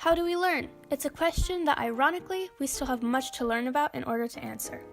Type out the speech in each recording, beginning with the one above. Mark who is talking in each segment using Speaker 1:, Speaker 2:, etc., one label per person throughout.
Speaker 1: How do we learn? It's a question that, ironically, we still have much to learn about in order to answer.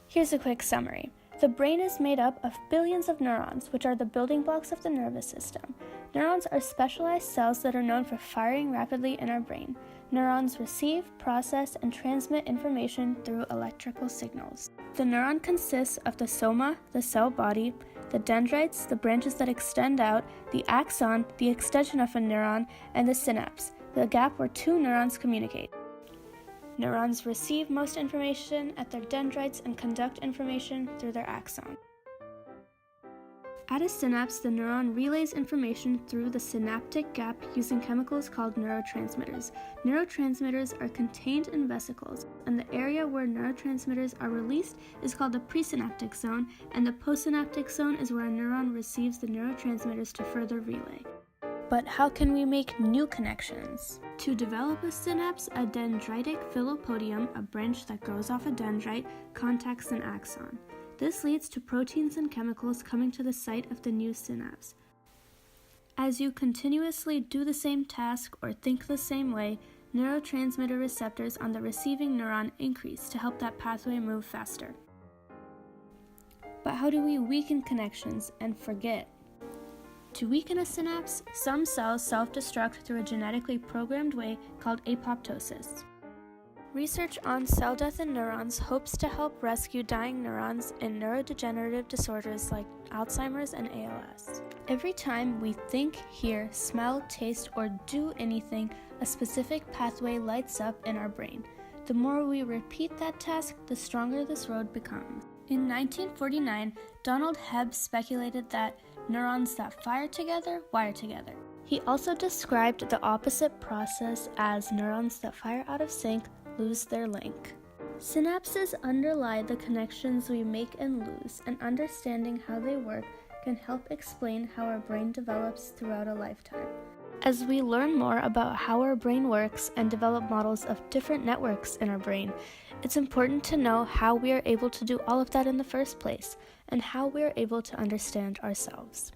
Speaker 1: Here's a quick summary. The brain is made up of billions of neurons, which are the building blocks of the nervous system. Neurons are specialized cells that are known for firing rapidly in our brain. Neurons receive, process, and transmit information through electrical signals. The neuron consists of the soma, the cell body, the dendrites, the branches that extend out, the axon, the extension of a neuron, and the synapse, the gap where two neurons communicate. Neurons receive most information at their dendrites and conduct information through their axon. At a synapse, the neuron relays information through the synaptic gap using chemicals called neurotransmitters. Neurotransmitters are contained in vesicles, and the area where neurotransmitters are released is called the presynaptic zone, and the postsynaptic zone is where a neuron receives the neurotransmitters to further relay. But how can we make new connections? To develop a synapse, a dendritic phylopodium, a branch that grows off a dendrite, contacts an axon. This leads to proteins and chemicals coming to the site of the new synapse. As you continuously do the same task or think the same way, neurotransmitter receptors on the receiving neuron increase to help that pathway move faster. But how do we weaken connections and forget? To weaken a synapse, some cells self-destruct through a genetically programmed way called apoptosis. Research on cell death in neurons hopes to help rescue dying neurons in neurodegenerative disorders like Alzheimer's and ALS. Every time we think, hear, smell, taste, or do anything, a specific pathway lights up in our brain. The more we repeat that task, the stronger this road becomes. In 1949, Donald Hebb speculated that neurons that fire together wire together. He also described the opposite process as neurons that fire out of sync lose their link. Synapses underlie the connections we make and lose, and understanding how they work can help explain how our brain develops throughout a lifetime. As we learn more about how our brain works and develop models of different networks in our brain, it's important to know how we are able to do all of that in the first place, and how we are able to understand ourselves.